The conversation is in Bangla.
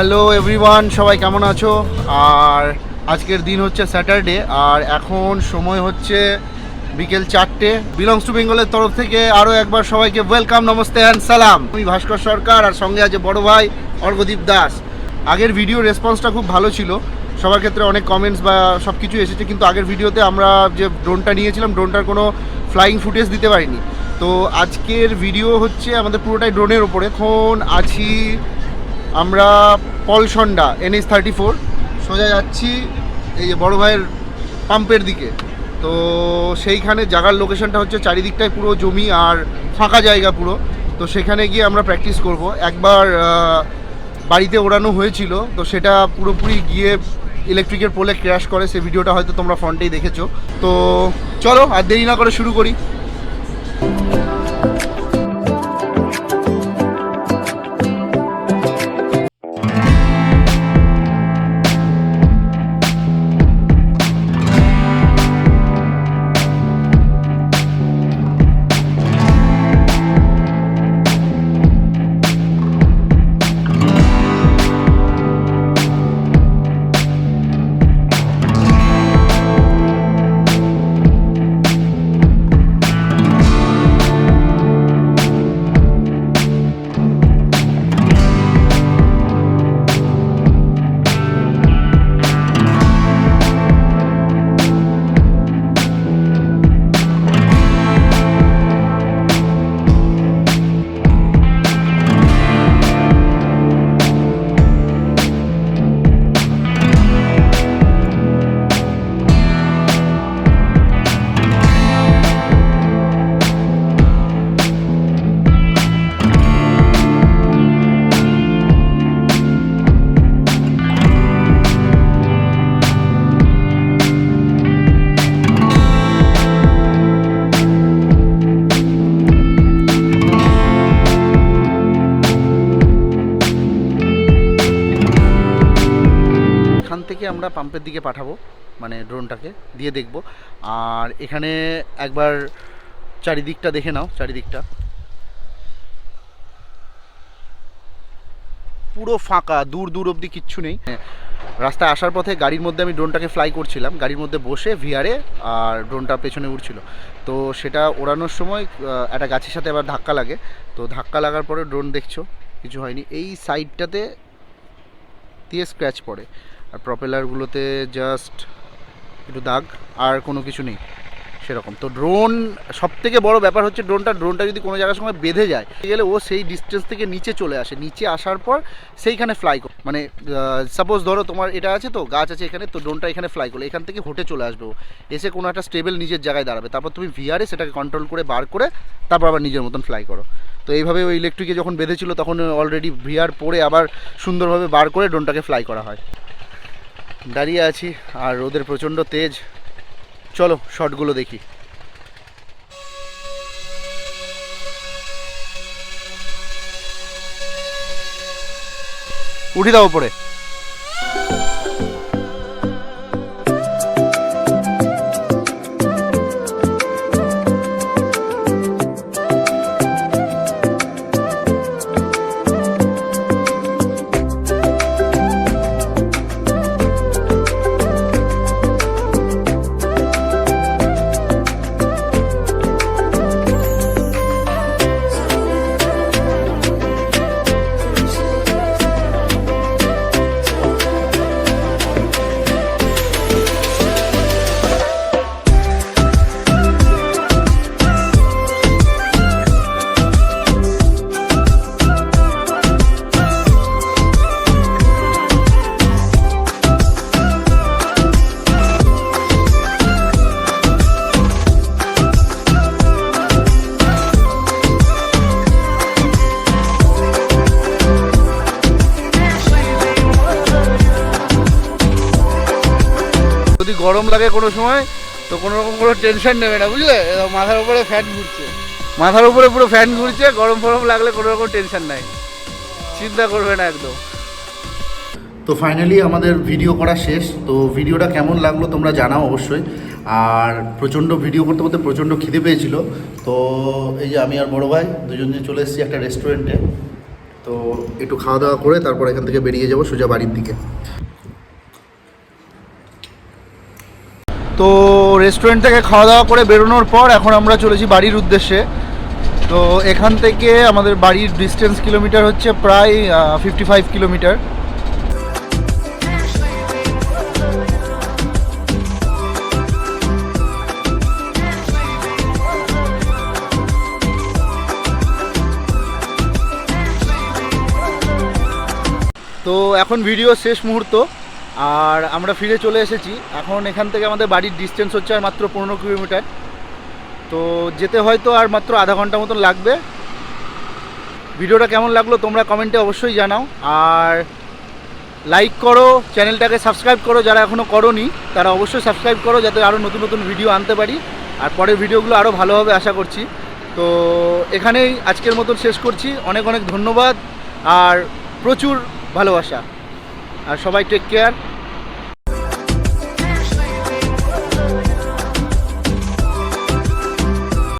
হ্যালো এভরিওয়ান, সবাই কেমন আছো? আর আজকের দিন হচ্ছে স্যাটারডে, আর এখন সময় হচ্ছে বিকেল 4টে। বিলংস টু বেঙ্গলের তরফ থেকে আরও একবার সবাইকে ওয়েলকাম, নমস্তে অ্যান্ড সালাম। আমি ভাস্কর সরকার, আর সঙ্গে আছে বড় ভাই অর্ঘদীপ দাস। আগের ভিডিও রেসপন্সটা খুব ভালো ছিল, সবার ক্ষেত্রে অনেক কমেন্টস বা সব কিছু এসেছে, কিন্তু আগের ভিডিওতে আমরা যে ড্রোনটা নিয়েছিলাম, ড্রোনটার কোনো ফ্লাইং ফুটেজ দিতে পারিনি। তো আজকের ভিডিও হচ্ছে আমাদের পুরোটাই ড্রোনের ওপরে। এখন আছি আমরা পলসন্ডা NH-34, সোজা যাচ্ছি এই যে বড় ভাইয়ের পাম্পের দিকে। তো সেইখানে জায়গার লোকেশনটা হচ্ছে চারিদিকটায় পুরো জমি আর ফাঁকা জায়গা পুরো। তো সেখানে গিয়ে আমরা প্র্যাকটিস করব। একবার বাড়িতে ওড়ানো হয়েছিল, তো সেটা পুরোপুরি গিয়ে ইলেকট্রিকের পোলে ক্র্যাশ করে, সেই ভিডিওটা হয়তো তোমরা ফ্রন্টেই দেখেছো। তো চলো আর দেরি না করে শুরু করি। এখান থেকে আমরা পাম্পের দিকে পাঠাবো, মানে ড্রোনটাকে দিয়ে দেখব। আর এখানে একবার চারিদিকটা দেখে নাও, চারিদিকটা পুরো ফাঁকা, দূর দূর অবধি কিচ্ছু নেই। রাস্তায় আসার পথে গাড়ির মধ্যে আমি ড্রোনটাকে ফ্লাই করছিলাম, গাড়ির মধ্যে বসে ভিআরে, আর ড্রোনটা পেছনে উড়ছিল। তো সেটা ওড়ানোর সময় একটা গাছের সাথে আবার ধাক্কা লাগে। তো ধাক্কা লাগার পরে ড্রোন দেখছো কিছু হয়নি, এই সাইডটাতে দিয়ে স্ক্র্যাচ পড়ে, আর প্রপেলারগুলোতে জাস্ট একটু দাগ, আর কোনো কিছু নেই সেরকম। তো ড্রোন সবথেকে বড় ব্যাপার হচ্ছে ড্রোনটা যদি কোনো জায়গার সঙ্গে বেঁধে যায় গেলে, ও সেই ডিস্টেন্স থেকে নিচে চলে আসে, নিচে আসার পর সেইখানে ফ্লাই করে, মানে সাপোজ ধরো তোমার এটা আছে, তো গাছ আছে এখানে, তো ড্রোনটা এখানে ফ্লাই করলে এখান থেকে হোটে চলে আসবে, ও এসে কোনো একটা স্টেবল নিজের জায়গায় দাঁড়াবে, তারপর তুমি ভিআরে সেটাকে কন্ট্রোল করে বার করে তারপর আবার নিজের মতন ফ্লাই করো। তো এইভাবে ওই ইলেকট্রিকে যখন বেঁধেছিল তখন অলরেডি ভিআর পরে আবার সুন্দরভাবে বার করে ড্রোনটাকে ফ্লাই করা হয়। দাঁড়িয়ে আছি আর রোদের প্রচণ্ড তেজ, চলো শটগুলো দেখি। উঠি দাও উপরে। যদি গরম লাগে কোনো সময়, তো কোনো রকম কোনো টেনশন নেবে না, বুঝলে? মাথার উপরে ফ্যান ঘুরছে, মাথার উপরে পুরো ফ্যান ঘুরছে, গরম ফরম লাগলে কোনো রকম টেনশন নাই, চিন্তা করবে না একদম। তো ফাইনালি আমাদের ভিডিও করা শেষ। তো ভিডিওটা কেমন লাগলো তোমরা জানাও অবশ্যই। আর প্রচণ্ড ভিডিও করতে করতে প্রচণ্ড খিদে পেয়েছিল। তো এই যে আমি আর বড় ভাই দুজনে চলে এসেছি একটা রেস্টুরেন্টে। তো একটু খাওয়া দাওয়া করে তারপর এখান থেকে বেরিয়ে যাব সোজা বাড়ির দিকে। তো রেস্টুরেন্ট থেকে খাওয়া দাওয়া করে বেরোনোর পর এখন আমরা চলেছি বাড়ির উদ্দেশ্যে। তো এখান থেকে আমাদের বাড়ির ডিস্টেন্স কিলোমিটার হচ্ছে প্রায় 55 কিলোমিটার। তো এখন ভিডিও শেষ মুহূর্ত আর আমরা ফিরে চলে এসেছি। এখন এখান থেকে আমাদের বাড়ির ডিস্টেন্স হচ্ছে আর মাত্র 15 কিলোমিটার। তো যেতে হয়তো আর মাত্র আধা ঘন্টা মতন লাগবে। ভিডিওটা কেমন লাগলো তোমরা কমেন্টে অবশ্যই জানাও, আর লাইক করো, চ্যানেলটাকে সাবস্ক্রাইব করো, যারা এখনও করোনি তারা অবশ্যই সাবস্ক্রাইব করো যাতে আরও নতুন নতুন ভিডিও আনতে পারি আর পরের ভিডিওগুলো আরও ভালো হবে আশা করছি। তো এখানেই আজকের মতন শেষ করছি। অনেক অনেক ধন্যবাদ আর প্রচুর ভালোবাসা, আর সবাই টেক কেয়ার।